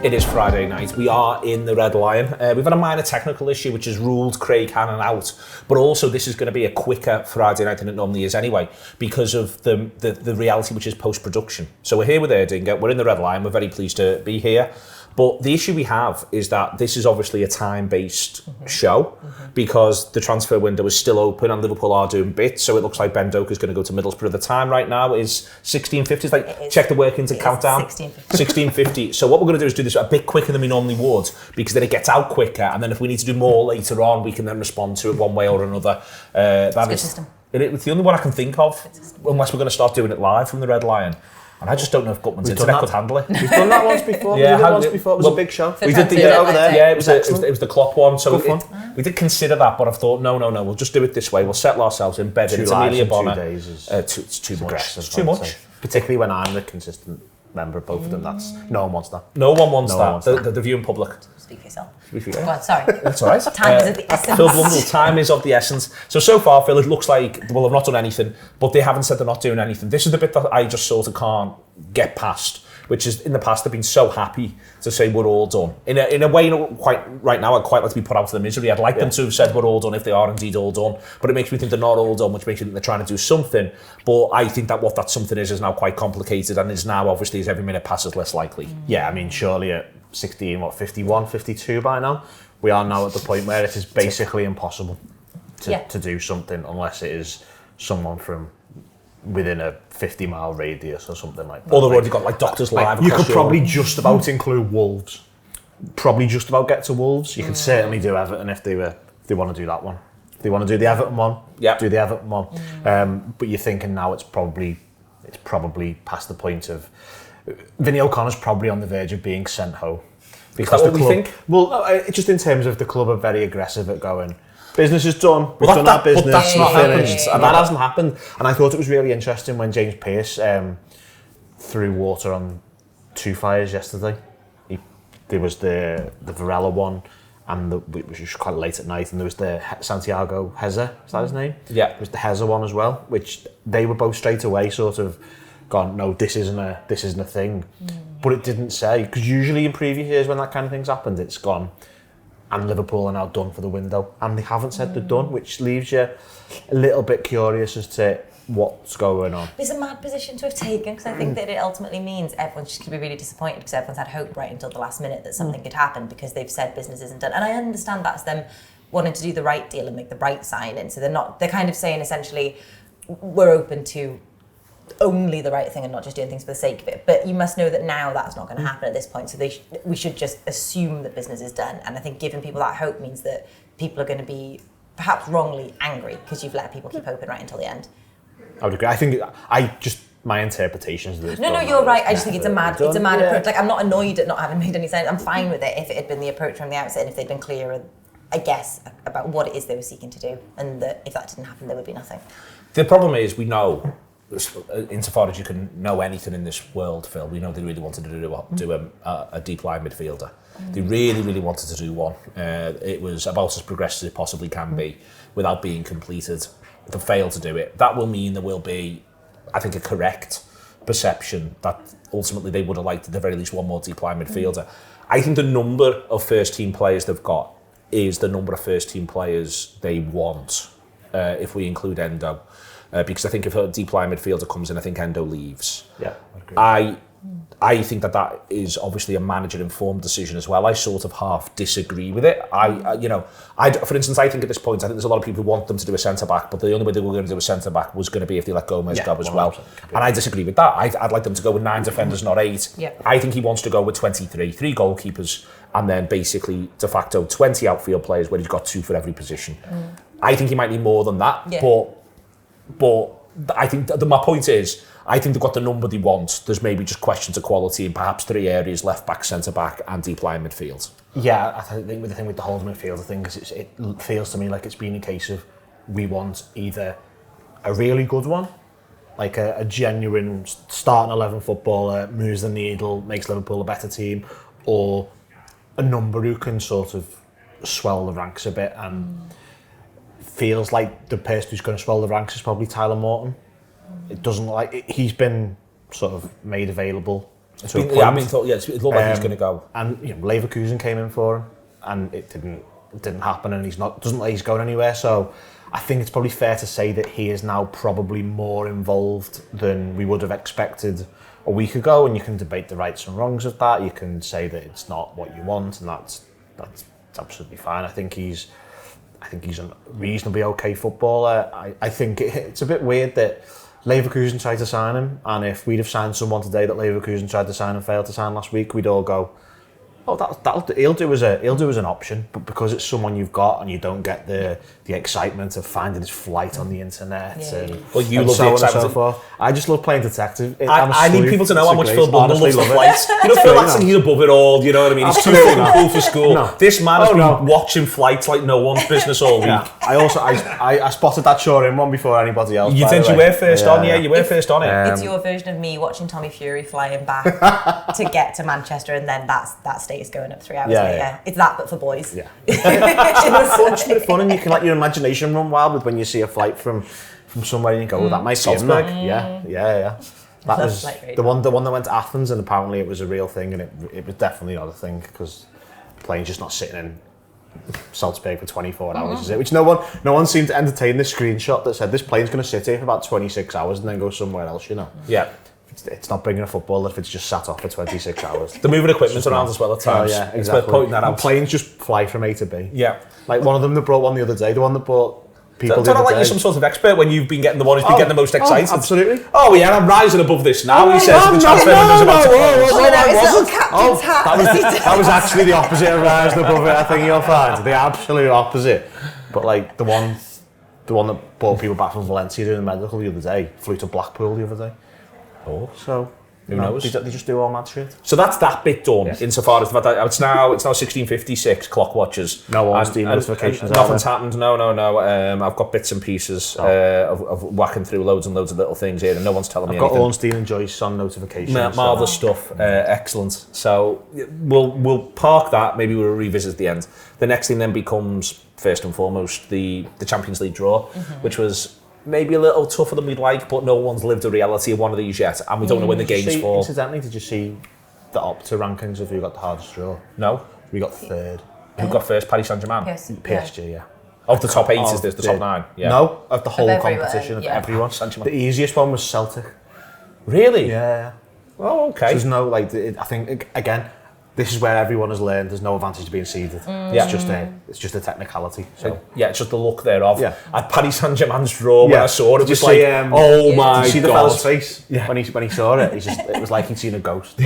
It is Friday night. We are in the Red Lion. We've had a minor technical issue which has ruled Craig Hannan out, but also this is going to be a quicker Friday night than it normally is anyway because of the reality which is post-production. So we're here with Erdinger, we're in the Red Lion, we're very pleased to be here. But the issue we have is that this is obviously a time-based show because the transfer window is still open and Liverpool are doing bits. So it looks like Ben Doka's going to go to Middlesbrough. The time right now is 16:50. It's like, check the workings and countdown. 16:50. So what we're going to do is do this a bit quicker than we normally would because then it gets out quicker. And then if we need to do more later on, we can then respond to it one way or another. It's a good system. It's the only one I can think of, unless we're going to start doing it live from the Red Lion. And I just don't know if Gutman's internet could handle it. We've done that once before. Yeah, It was a big show. We did the over there. Yeah, it was the Klopp one. So we did consider that, but I thought, no, we'll just do it this way. We'll settle ourselves in bed. It's Emilia, Bona. 2 days is it's too much. It's too much. Particularly when I'm the consistent member of both of them. No one wants that. No one wants that. The viewing public. Speak for yourself. Go on, sorry. That's all right. Time is of the essence. Phil Blundell, time is of the essence. So far, Phil, it looks like, well, they've not done anything, but they haven't said they're not doing anything. This is the bit that I just sort of can't get past, which is in the past they've been so happy to say we're all done. In a way, quite right now, I'd quite like to be put out of the misery. I'd like them to have said we're all done if they are indeed all done, but it makes me think they're not all done, which makes me think they're trying to do something. But I think that what that something is now quite complicated and is now, obviously, as every minute passes, less likely. Yeah, I mean, surely at 51, 52 by now, we are now at the point where it is basically impossible to do something unless it is someone from within a 50-mile radius or something like that. Or they've already got like doctors live. You could probably just about include Wolves. Probably just about get to Wolves. You could certainly do Everton if they want to do that one. If they want to do the Everton one, do the Everton one. But you're thinking now it's probably past the point of Vinny O'Connor's probably on the verge of being sent home. Because the club, think? Well, just in terms of the club are very aggressive at going, business is done, we've done our business, but that's not finished. And that hasn't happened. And I thought it was really interesting when James Pearce threw water on 2 fires yesterday. There was the Varela one, and which was quite late at night, and there was the Santiago Heza, is that his name? Yeah. There was the Heza one as well, which they were both straight away sort of gone, no, this isn't a thing. But it didn't say, because usually in previous years when that kind of thing's happened, it's gone, and Liverpool are now done for the window, and they haven't said they're done, which leaves you a little bit curious as to what's going on. It's a mad position to have taken, because I think that it ultimately means everyone's just going to be really disappointed because everyone's had hope right until the last minute that something could happen because they've said business isn't done. And I understand that's them wanting to do the right deal and make the right sign-in, so they're kind of saying essentially we're open to only the right thing and not just doing things for the sake of it. But you must know that now that's not going to happen at this point. So we should just assume that business is done. And I think giving people that hope means that people are going to be perhaps wrongly angry because you've let people keep hoping right until the end. I would agree. I think my interpretations of this. No, you're right. I just think it's a mad approach. Like, I'm not annoyed at not having made any sense. I'm fine with it if it had been the approach from the outset and if they'd been clearer, I guess, about what it is they were seeking to do, and that if that didn't happen, there would be nothing. The problem is we know, insofar as you can know anything in this world, Phil, we know they really wanted to do a deep line midfielder. They really, really wanted to do one. It was about as progressive as it possibly can be without being completed. They failed to do it. That will mean there will be, I think, a correct perception that ultimately they would have liked at the very least one more deep line midfielder. I think the number of first team players they've got is the number of first team players they want, if we include Endo. Because I think if a deep line midfielder comes in, I think Endo leaves. Yeah, I agree. I think that is obviously a manager-informed decision as well. I sort of half disagree with it. For instance, I think at this point, I think there's a lot of people who want them to do a centre-back, but the only way they were going to do a centre-back was going to be if they let Gomez go as well. And I disagree with that. I'd like them to go with 9 defenders, not 8. Yeah. I think he wants to go with 23, 3 goalkeepers, and then basically, de facto, 20 outfield players where he's got 2 for every position. I think he might need more than that, but I think my point is, I think they've got the number they want. There's maybe just questions of quality in perhaps 3 areas: left back, centre back, and deep line midfield. Yeah, I think with the thing with the whole midfielder thing is it feels to me like it's been a case of we want either a really good one, like a genuine starting 11 footballer, moves the needle, makes Liverpool a better team, or a number who can sort of swell the ranks a bit and feels like the person who's going to swell the ranks is probably Tyler Morton. It doesn't look like he's been sort of made available It's been, yeah, I mean, it looked like he's going to go. And Leverkusen came in for him, and it didn't happen, and doesn't look like he's going anywhere. So I think it's probably fair to say that he is now probably more involved than we would have expected a week ago. And you can debate the rights and wrongs of that. You can say that it's not what you want, and that's absolutely fine. I think he's a reasonably okay footballer. I think it's a bit weird that Leverkusen tried to sign him, and if we'd have signed someone today that Leverkusen tried to sign and failed to sign last week, we'd all go, "Oh, he'll do as an option." But because it's someone you've got, and you don't get the excitement of finding his flight on the internet, well, you and love so the on and so excitement. forth. I just love playing detective. I need people to know how much Phil Blundell loves the love flights. You know, Phil acts like he's above it all. You know what I mean? He's too fucking cool for school. No. This man has been watching flights like no one's business all week. Yeah. I spotted that Shore-in one before anybody else. You think you were first on? Yeah, you were first on it. It's your version of me watching Tommy Fury flying back to get to Manchester, and then that status going up 3 hours later. It's that, but for boys. Yeah. It's a bit fun, and you can let your imagination run wild with when you see a flight from somewhere and you go, "Oh, that might be him." Yeah. That was the one that went to Athens, and apparently it was a real thing, and it was definitely not a thing because the plane's just not sitting in Salzburg for 24 hours, is it? Which no one seemed to entertain this screenshot that said this plane's going to sit here for about 26 hours and then go somewhere else. Yeah. It's not bringing a footballer if it's just sat off for 26 hours. They're moving equipment around as well at times. Yeah, exactly. It's worth pointing that out. And planes just fly from A to B. Yeah. Like one of them that brought one the other day, the one that brought people Don't I like you're some sort of expert when you've been getting the one who's been getting the most excited. Absolutely. Oh yeah, I'm rising above this now. He says the transfer windows about to close. That was actually the opposite of rising above it. I think you'll find the absolute opposite. But like the one that brought people back from Valencia doing the medical the other day flew to Blackpool the other day. Oh, so who knows? They just do all mad shit. So that's that bit done. Insofar as the fact that it's now 16:56. Clock watchers. No Ornstein notifications. Nothing's happened. No. I've got bits and pieces of whacking through loads and loads of little things here, and no one's telling me anything. I've got Ornstein and Joyce on notifications. Marvellous stuff. Excellent. So we'll park that. Maybe we'll revisit at the end. The next thing then becomes first and foremost the Champions League draw, which was maybe a little tougher than we'd like, but no one's lived a reality of one of these yet, and we don't know when the games fall. Incidentally, did you see the Opta rankings of who got the hardest draw? No. We got third. Who got first? Paris Saint-Germain? PSG, yeah. Of the top 8 is this, the top 9? Yeah. No, of the whole everyone, competition, of everyone. Saint-Germain. The easiest one was Celtic. Really? Yeah. Oh, okay. So there's no, I think, again, this is where everyone has learned there's no advantage to being seeded. It's just a technicality. So it's just the look thereof. Yeah. At Paris Saint-Germain's draw, when I saw it, it was like, oh my God. You see the fella's face when he saw it? It was like he'd seen a ghost.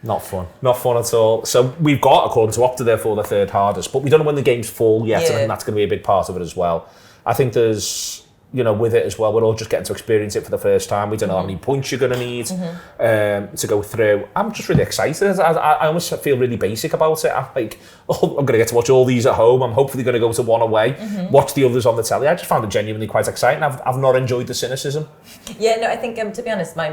Not fun. Not fun at all. So we've got, according to Opta, therefore the third hardest, but we don't know when the games fall yet, and I think that's going to be a big part of it as well. I think there's, with it as well, we're all just getting to experience it for the first time. We don't know how many points you're going to need to go through. I'm just really excited. I almost feel really basic about it. I'm like, I'm going to get to watch all these at home. I'm hopefully going to go to one away, watch the others on the telly. I just found it genuinely quite exciting. I've not enjoyed the cynicism. Yeah, no, I think, to be honest, my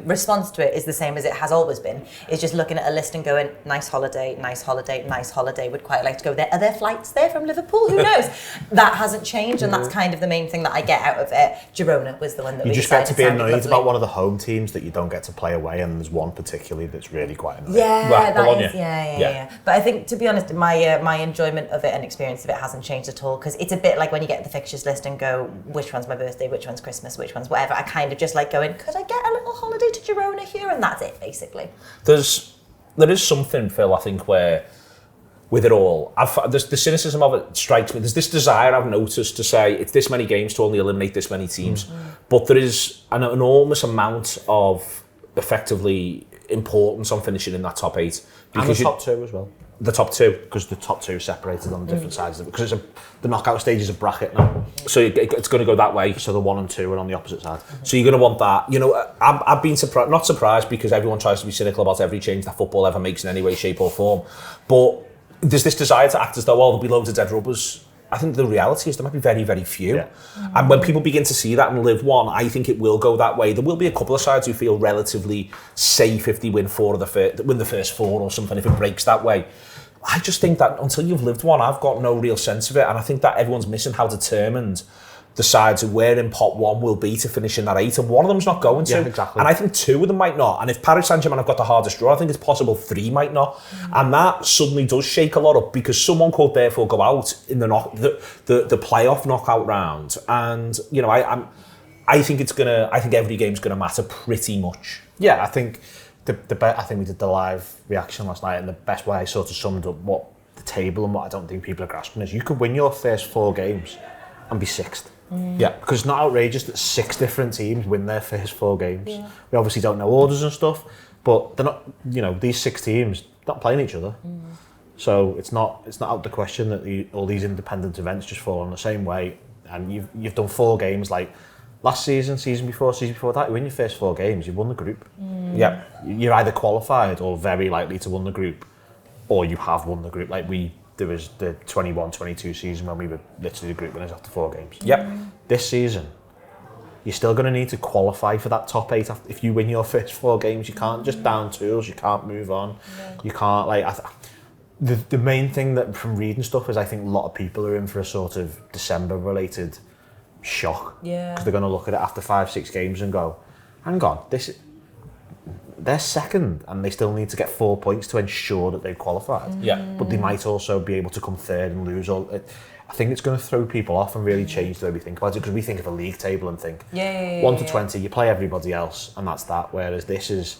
response to it is the same as it has always been. Is just looking at a list and going, nice holiday, nice holiday, nice holiday. Would quite like to go there. Are there flights there from Liverpool? Who knows? That hasn't changed, and that's kind of the main thing that I get out of it. Girona was the one that you we just get to be annoyed lovely. about one of the home teams that you don't get to play away, and there's one particularly that's really quite annoying. Yeah. But I think, to be honest, my enjoyment of it and experience of it hasn't changed at all, because it's a bit like when you get the fixtures list and go, which one's my birthday, which one's Christmas, which one's whatever. I kind of just like going, could I get a little holiday to Girona here? And that's it, basically. There is something, Phil, I think, where with it all, the cynicism of it strikes me. There's this desire I've noticed to say it's this many games to only eliminate this many teams, but there is an enormous amount of effectively importance on finishing in that top 8. Because the top 2 as well. The top 2? Because the top 2 are separated on different sides of it. Because the knockout stage is a bracket now. So it's going to go that way. So the 1 and 2 are on the opposite side. So you're going to want that. I've been not surprised, because everyone tries to be cynical about every change that football ever makes in any way, shape or form. But there's this desire to act as though, there'll be loads of dead rubbers. I think the reality is there might be very, very few. Yeah. And when people begin to see that and live one, I think it will go that way. There will be a couple of sides who feel relatively safe if they win the first 4 or something, if it breaks that way. I just think that until you've lived one, I've got no real sense of it. And I think that everyone's missing how determined the sides of where in pot one will be to finish in that 8, and one of them's not going to. Yeah, exactly. And I think 2 of them might not. And if Paris Saint-Germain have got the hardest draw, I think it's possible 3 might not. And that suddenly does shake a lot up, because someone could therefore go out in the playoff knockout round. And you know, I think every game's gonna matter pretty much. Yeah, I think I think we did the live reaction last night, and the best way I sort of summed up what the table and what I don't think people are grasping is you could win your first 4 games and be 6th. Yeah, because it's not outrageous that 6 different teams win their first 4 games. Yeah. We obviously don't know orders and stuff, but they're not. You know, these 6 teams not playing each other, so it's not out the question that all these independent events just fall on the same way. And you've done 4 games like last season before that. You win your first 4 games, you've won the group. Yeah, you're either qualified or very likely to win the group, or you have won the group. Like there was the 21-22 season when we were literally the group winners after 4 games. Yep. This season, you're still going to need to qualify for that top 8. If you win your first 4 games, you can't just down tools. You can't move on. You can't the main thing that from reading stuff is I think a lot of people are in for a sort of December related shock. Yeah. Because they're going to look at it after 5-6 games and go, hang on, they're second and they still need to get 4 points to ensure that they've qualified. Yeah. But they might also be able to come third and lose all. I think it's going to throw people off and really change the way we think about it, because we think of a league table and think 1 to 20, you play everybody else and that's that. Whereas this is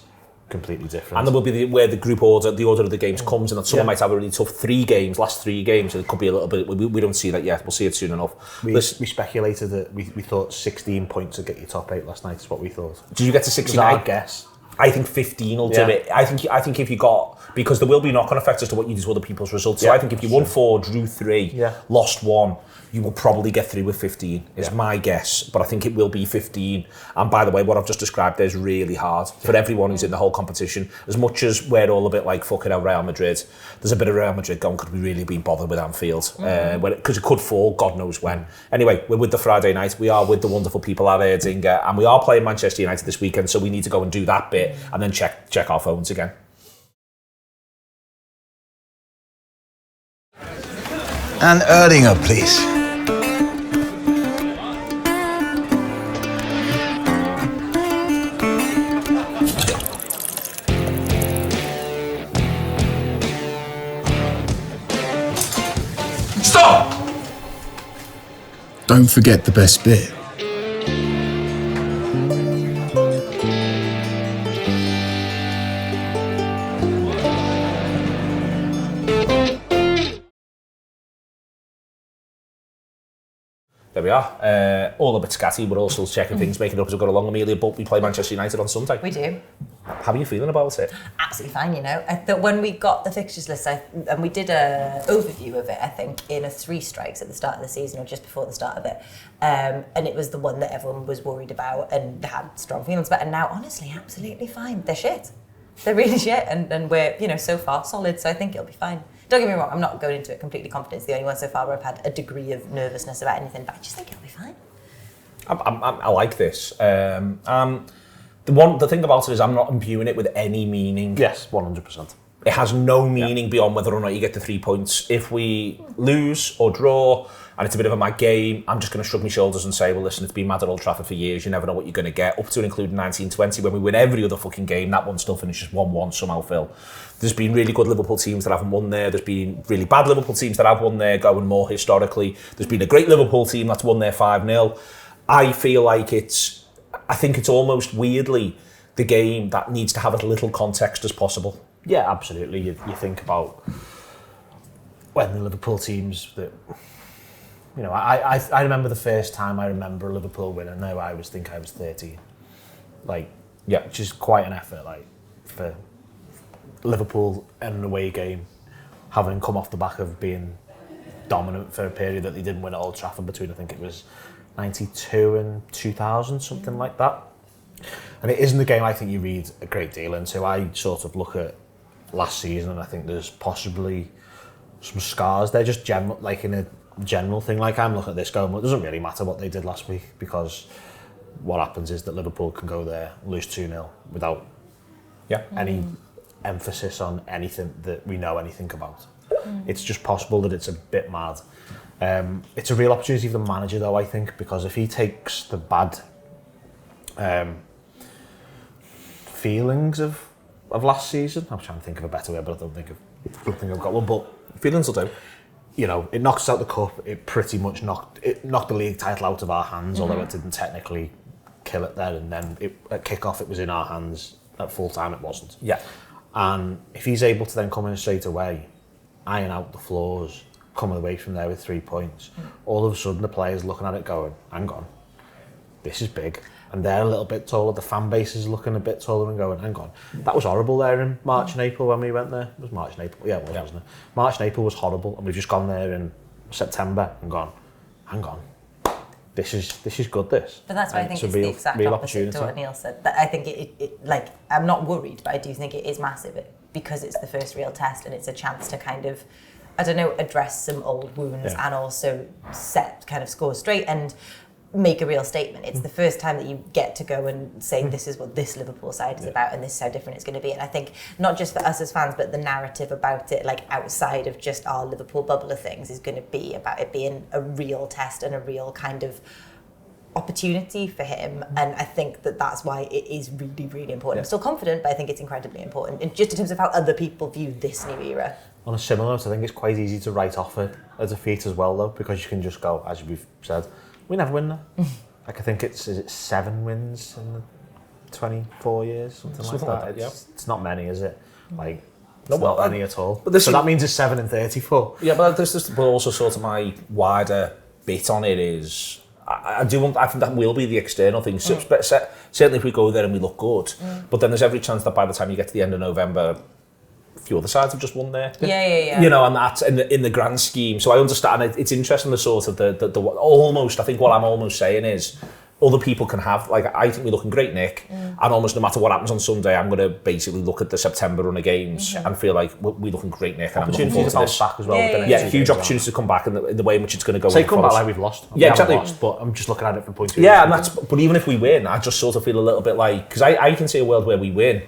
completely different. And there will be where the group order, the order of the games comes, and that someone might have a really tough 3 games, last 3 games, and it could be a little bit. We don't see that yet. We'll see it soon enough. We speculated that we thought 16 points would get you top 8 last night. Is what we thought. Did you get to 16? I guess. I think 15 will do it. I think if you got, because there will be knock-on effects as to what you do to other people's results. So I think if you won 4, drew 3, lost 1, you will probably get through with 15, is my guess. But I think it will be 15. And by the way, what I've just described there is really hard for everyone who's in the whole competition. As much as we're all a bit like fucking hell Real Madrid, there's a bit of Real Madrid going, could we really be bothered with Anfield? Because it could fall, God knows when. Anyway, we're with the Friday night. We are with the wonderful people at Erdinger, and we are playing Manchester United this weekend, so we need to go and do that bit and then check our phones again. And Erdinger, please. Stop! Don't forget the best bit. There we are. All a bit scatty, but also checking things, making it up as we go along, Emilia. But we play Manchester United on Sunday. We do. How are you feeling about it? Absolutely fine, you know. I thought when we got the fixtures list, and we did an overview of it, I think, in a 3 strikes at the start of the season or just before the start of it. And it was the one that everyone was worried about and had strong feelings about. And now, honestly, absolutely fine. They're shit. They're really shit. And we're, you know, so far solid. So I think it'll be fine. Don't get me wrong, I'm not going into it completely confident. It's the only one so far where I've had a degree of nervousness about anything, but I just think it'll be fine. I like this. The thing about it is I'm not imbuing it with any meaning. Yes, 100%. It has no meaning beyond whether or not you get the 3 points. If we lose or draw, and it's a bit of a mad game, I'm just going to shrug my shoulders and say, well, listen, it's been mad at Old Trafford for years. You never know what you're going to get. Up to and including 1920, when we win every other fucking game, that one still finishes 1-1 somehow, Phil. There's been really good Liverpool teams that haven't won there. There's been really bad Liverpool teams that have won there, going more historically. There's been a great Liverpool team that's won there 5-0. I feel like I think it's almost weirdly the game that needs to have as little context as possible. Yeah, absolutely. You think about when the Liverpool teams that, you know, I remember the first time I remember Liverpool winning. Now I was 13, which is quite an effort, like for Liverpool in an away game, having come off the back of being dominant for a period that they didn't win at Old Trafford between, I think it was 92 and 2000, something like that. And it isn't the game I think you read a great deal into. I sort of look at last season and I think there's possibly some scars there, just general, like in a general thing. Like I'm looking at this going, well, it doesn't really matter what they did last week, because what happens is that Liverpool can go there, lose 2-0 without any emphasis on anything that we know anything about. It's just possible that it's a bit mad. It's a real opportunity for the manager, though, I think, because if he takes the bad feelings of last season, I'm trying to think of a better word, but I don't think I've got one. But feelings will do. You know, it knocks us out the cup. It pretty much knocked the league title out of our hands, although it didn't technically kill it there. And then at kick-off, it was in our hands. At full time, it wasn't. Yeah. And if he's able to then come in straight away, iron out the flaws, coming away from there with 3 points, all of a sudden the players looking at it going, hang on, this is big. And they're a little bit taller, the fan base is looking a bit taller and going, hang on. That was horrible there in March and April when we went there. It was March and April, yeah, it was, wasn't it? March and April was horrible, and we've just gone there in September and gone, hang on, this is good, this. But that's why I think it's the exact opposite to what Neil said. That I think it like, I'm not worried, but I do think it is massive because it's the first real test and it's a chance to kind of, I don't know, address some old wounds and also set kind of scores straight and make a real statement. It's the first time that you get to go and say this is what this Liverpool side is about and this is how different it's going to be. And I think not just for us as fans, but the narrative about it, like outside of just our Liverpool bubble of things, is going to be about it being a real test and a real kind of opportunity for him. And I think that that's why it is really, really important. I'm still confident, but I think it's incredibly important. And just in terms of how other people view this new era. On a similar note, I think it's quite easy to write off a defeat as well, though, because you can just go, as we've said, we never win that. Like, I think is it 7 wins in the 24 years, something like that. It's not many, is it? Like, not many at all. But that means it's 7 in 34. Yeah, but but also sort of my wider bit on it is, I think that will be the external thing. Certainly if we go there and we look good, but then there's every chance that by the time you get to the end of November, a few other sides have just won there. Yeah. You know, and that's in the grand scheme. So I understand it's interesting, the sort of the almost, I think what I'm almost saying is other people can have, like, I think we're looking great, Nick, and almost no matter what happens on Sunday, I'm going to basically look at the September run of games and feel like we're looking great, Nick, and I'm looking forward to this. Back as well. Yeah, huge opportunity to come back in the way in which it's going to go. Say come back like we've lost. Yeah, exactly. But I'm just looking at it from point of view. Yeah, but even if we win, I just sort of feel a little bit like, because I can see a world where we win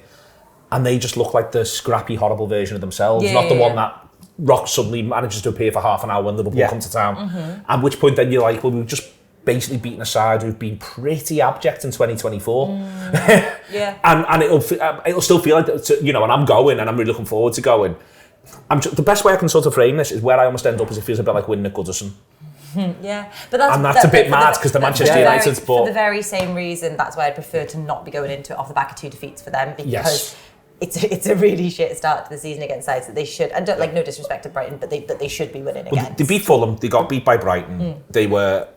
and they just look like the scrappy, horrible version of themselves, not the one that suddenly manages to appear for half an hour when Liverpool come to town. At which point then you're like, well, we've just basically beaten a side who've been pretty abject in 2024. And it'll still feel like that, you know, and I'm going and I'm really looking forward to going. The best way I can sort of frame this is where I almost end up is it feels a bit like winning at Goodison. But that's a bit mad because the Manchester United for the very same reason, that's why I'd prefer to not be going into it off the back of 2 defeats for them, because it's a really shit start to the season against sides that they should, and don't, like, no disrespect to Brighton, but they should be winning against. They beat Fulham, they got beat by Brighton. They were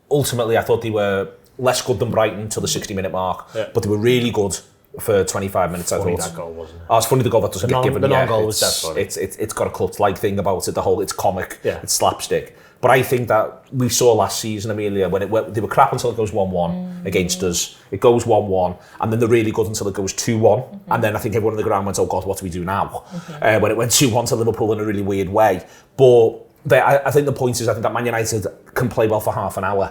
ultimately, I thought they were less good than Brighton till the 60-minute mark, but they were really good for 25 minutes. I thought that goal, wasn't it? Oh, it's funny the goal that doesn't get given. The non-goal was dead funny. It's got a cult-like thing about it. It's comic. It's slapstick. But I think that we saw last season, Emilia, when they were crap until it goes 1-1 against us. It goes 1-1, and then they're really good until it goes 2-1. And then I think everyone on the ground went, oh God, what do we do now? When it went 2-1 to Liverpool in a really weird way. But I think the point is, I think that Man United can play well for half an hour.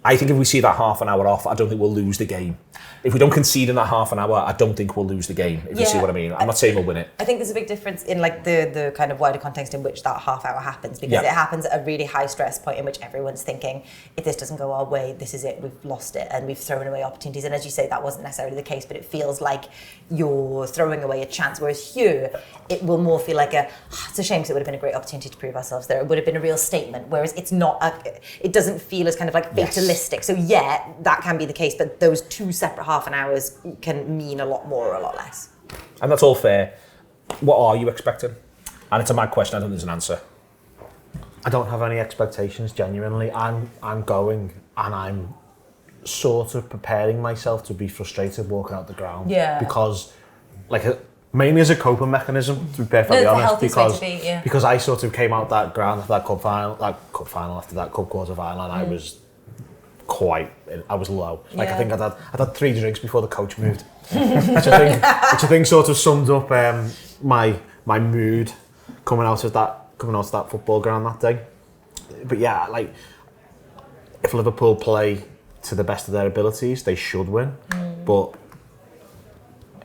I think if we see that half an hour off, I don't think we'll lose the game. If we don't concede in that half an hour, I don't think we'll lose the game, if you see what I mean. I'm not saying we'll win it. I think there's a big difference in, like, the kind of wider context in which that half hour happens, because it happens at a really high stress point in which everyone's thinking, if this doesn't go our way, this is it, we've lost it, and we've thrown away opportunities. And as you say, that wasn't necessarily the case, but it feels like you're throwing away a chance. Whereas here, it will more feel like it's a shame because it would have been a great opportunity to prove ourselves there. It would have been a real statement, whereas it's not, it doesn't feel as kind of like fatalistic. So yeah, that can be the case, but those 2 separate half an hours can mean a lot more or a lot less. And that's all fair. What are you expecting? And it's a mad question, I don't think there's an answer. I don't have any expectations, genuinely. I'm going, and I'm sort of preparing myself to be frustrated walking out the ground. Because, like, mainly as a coping mechanism, to be perfectly honest, because I sort of came out that ground after that cup final, after that cup quarter final, and I was low. Like, I think I'd had 3 drinks before the coach moved, which I think sort of summed up my mood coming out of that football ground that day. But yeah, like, if Liverpool play to the best of their abilities, they should win. But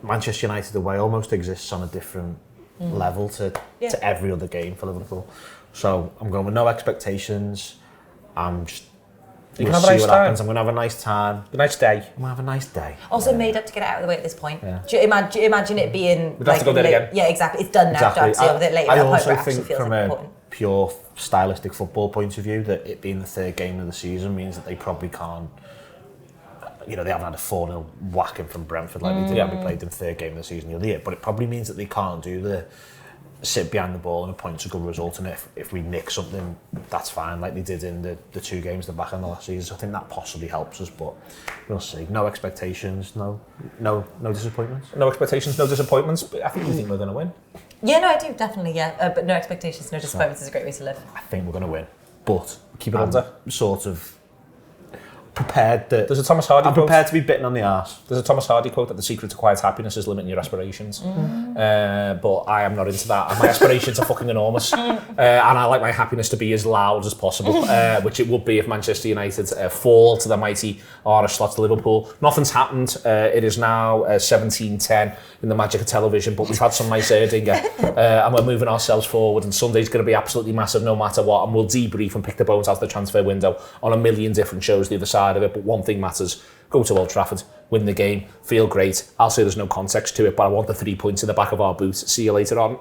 Manchester United away almost exists on a different level to to every other game for Liverpool. So I'm going with no expectations. I'm just. You can have a nice time. I'm going to have a nice time. A nice day. I'm going to have a nice day. Also made up to get it out of the way at this point. Yeah. Do you imagine it being... We'd have to go there again. Yeah, exactly. It's done now. Exactly. I also think from a pure stylistic football point of view that it being the third game of the season means that they probably can't... You know, they haven't had a 4-0 whacking from Brentford like they did when we played in the third game of the season the other year. But it probably means that they can't do the sit behind the ball and a point's a good result, and if we nick something, that's fine, like they did in the 2 games the back end of last season. So I think that possibly helps us, but we'll see. No expectations, no disappointments. No expectations, no disappointments, but I think we think we're going to win. Yeah, no, I do, definitely, yeah. But no expectations, no disappointments is a great way to live. I think we're going to win, but keep it under. Sort of prepared that... There's a Thomas Hardy I'm quote. prepared to be bitten on the arse. There's a Thomas Hardy quote that the secret to quiet happiness is limiting your aspirations. But I am not into that. And my aspirations are fucking enormous. And I like my happiness to be as loud as possible, which it would be if Manchester United fall to the mighty Irish slot to Liverpool. Nothing's happened. It is now 17:10 in the magic of television, but we've had some nice Erdinger, and we're moving ourselves forward, and Sunday's going to be absolutely massive no matter what, and we'll debrief and pick the bones out of the transfer window on a million different shows the other side of it. But one thing matters: go to Old Trafford, win the game, feel great. I'll say there's no context to it, but I want the 3 points in the back of our boots. See you later on.